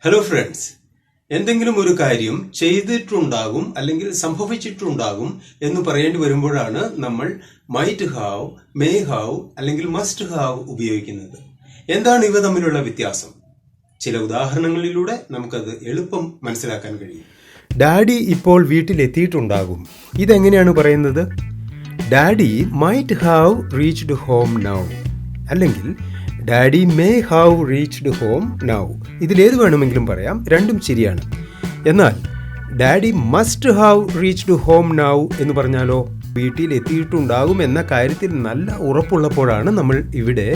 Hello friends, എന്തെങ്കിലും ഒരു കാര്യം ചെയ്തിട്ടുണ്ടാകും അല്ലെങ്കിൽ സംഭവിച്ചിട്ടുണ്ടാകും എന്ന് പറയേണ്ടി വരുമ്പോഴാണ് നമ്മൾ മൈറ്റ് ഹാവ്, മേ ഹാവ് അല്ലെങ്കിൽ മസ്റ്റ് ഹാവ് ഉപയോഗിക്കുന്നത്. എന്താണ് ഇവ തമ്മിലുള്ള വ്യത്യാസം? ചില ഉദാഹരണങ്ങളിലൂടെ നമുക്കത് എളുപ്പം മനസ്സിലാക്കാൻ കഴിയും. ഡാഡി ഇപ്പോൾ വീട്ടിലെത്തിയിട്ടുണ്ടാകും. ഇതെങ്ങനെയാണ് പറയുന്നത്? Daddy might have reached home now, അല്ലെങ്കിൽ daddy may have reached home now. ഇതിലേത് വേണമെങ്കിലും പറയാം, രണ്ടും ശരിയാണ്. എന്നാൽ daddy must have reached home now എന്ന് പറഞ്ഞാലോ? വീട്ടിൽ എത്തിയിട്ടുണ്ടാകും എന്ന കാര്യത്തിൽ നല്ല ഉറപ്പുള്ളപ്പോഴാണ് നമ്മൾ ഇവിടെ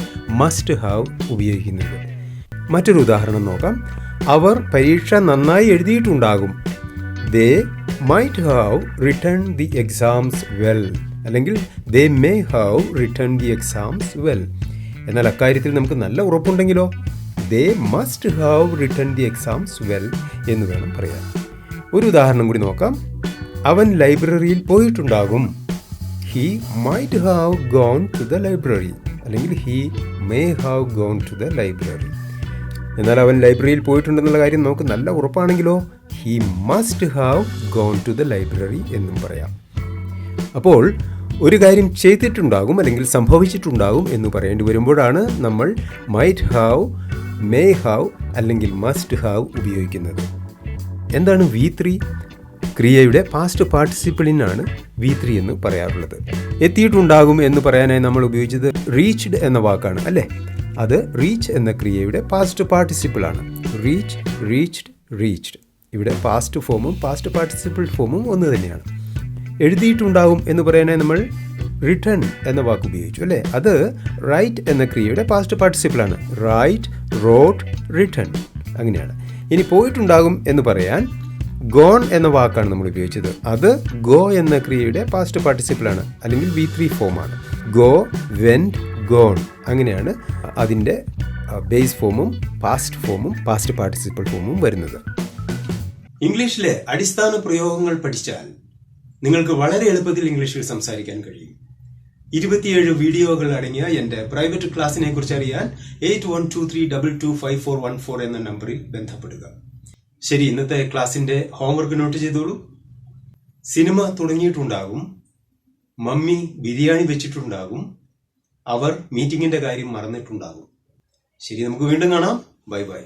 മസ്റ്റ് ഹാവ് ഉപയോഗിക്കുന്നത്. മറ്റൊരു ഉദാഹരണം നോക്കാം. അവർ പരീക്ഷ നന്നായി എഴുതിയിട്ടുണ്ടാകും. They might have written the exams well, അല്ലെങ്കിൽ they may have written the exams well. എന്നാൽ അക്കാര്യത്തിൽ നമുക്ക് നല്ല ഉറപ്പുണ്ടെങ്കിലോ? They must have written the exams well എന്ന് വേണം പറയാൻ. ഒരു ഉദാഹരണം കൂടി നോക്കാം. അവൻ ലൈബ്രറിയിൽ പോയിട്ടുണ്ടാകും. He might have gone to the library, അല്ലെങ്കിൽ he may have gone to the library. എന്നാൽ അവൻ ലൈബ്രറിയിൽ പോയിട്ടുണ്ടെന്നുള്ള കാര്യം നമുക്ക് നല്ല ഉറപ്പാണെങ്കിലോ? He must have gone to the library എന്നും പറയാം. അപ്പോൾ ഒരു കാര്യം ചെയ്തിട്ടുണ്ടാകും അല്ലെങ്കിൽ സംഭവിച്ചിട്ടുണ്ടാകും എന്ന് പറയേണ്ടി വരുമ്പോഴാണ് നമ്മൾ മൈറ്റ് ഹാവ്, മേ ഹാവ് അല്ലെങ്കിൽ മസ്റ്റ് ഹാവ് ഉപയോഗിക്കുന്നത്. എന്താണ് V3? ക്രിയയുടെ പാസ്റ്റ് പാർട്ടിസിപ്പിളിനാണ് V3 എന്ന് പറയാറുള്ളത്. എത്തിയിട്ടുണ്ടാകും എന്ന് പറയാനായി നമ്മൾ ഉപയോഗിച്ചത് റീച്ച്ഡ് എന്ന വാക്കാണ്, അല്ലേ? അത് റീച്ച് എന്ന ക്രിയയുടെ പാസ്റ്റ് പാർട്ടിസിപ്പിളാണ്. Reach, reached, reached. ഇവിടെ പാസ്റ്റ് ഫോമും പാസ്റ്റ് പാർട്ടിസിപ്പിൾ ഫോമും ഒന്ന് തന്നെയാണ്. എഴുതിയിട്ടുണ്ടാകും എന്ന് പറയാനായി നമ്മൾ റിട്ടൺ എന്ന വാക്ക് ഉപയോഗിച്ചു, അല്ലേ? അത് റൈറ്റ് എന്ന ക്രിയയുടെ പാസ്റ്റ് പാർട്ടിസിപ്പിളാണ്. റൈറ്റ്, റോട്ട്, റിട്ടൺ, അങ്ങനെയാണ്. ഇനി പോയിട്ടുണ്ടാകും എന്ന് പറയാൻ ഗോൺ എന്ന വാക്കാണ് നമ്മൾ ഉപയോഗിച്ചത്. അത് ഗോ എന്ന ക്രിയയുടെ പാസ്റ്റ് പാർട്ടിസിപ്പിളാണ്, അല്ലെങ്കിൽ V3 ഫോമാണ്. ഗോ, വെന്റ്, ഗോൺ, അങ്ങനെയാണ് അതിൻ്റെ ബേസ് ഫോമും പാസ്റ്റ് ഫോമും പാസ്റ്റ് പാർട്ടിസിപ്പിൾ ഫോമും വരുന്നത്. ഇംഗ്ലീഷിലെ അടിസ്ഥാന പ്രയോഗങ്ങൾ പഠിച്ചാൽ നിങ്ങൾക്ക് വളരെ എളുപ്പത്തിൽ ഇംഗ്ലീഷിൽ സംസാരിക്കാൻ കഴിയും. 27 വീഡിയോകൾ അടങ്ങിയ എന്റെ പ്രൈവറ്റ് ക്ലാസ്സിനെ കുറിച്ച് അറിയാൻ 8123225414 എന്ന നമ്പറിൽ ബന്ധപ്പെടുക. ശരി, ഇന്നത്തെ ക്ലാസിന്റെ ഹോംവർക്ക് നോട്ട് ചെയ്തോളൂ. സിനിമ തുടങ്ങിയിട്ടുണ്ടാകും. മമ്മി ബിരിയാണി വെച്ചിട്ടുണ്ടാകും. അവർ മീറ്റിംഗിന്റെ കാര്യം മറന്നിട്ടുണ്ടാകും. ശരി, നമുക്ക് വീണ്ടും കാണാം. Bye bye.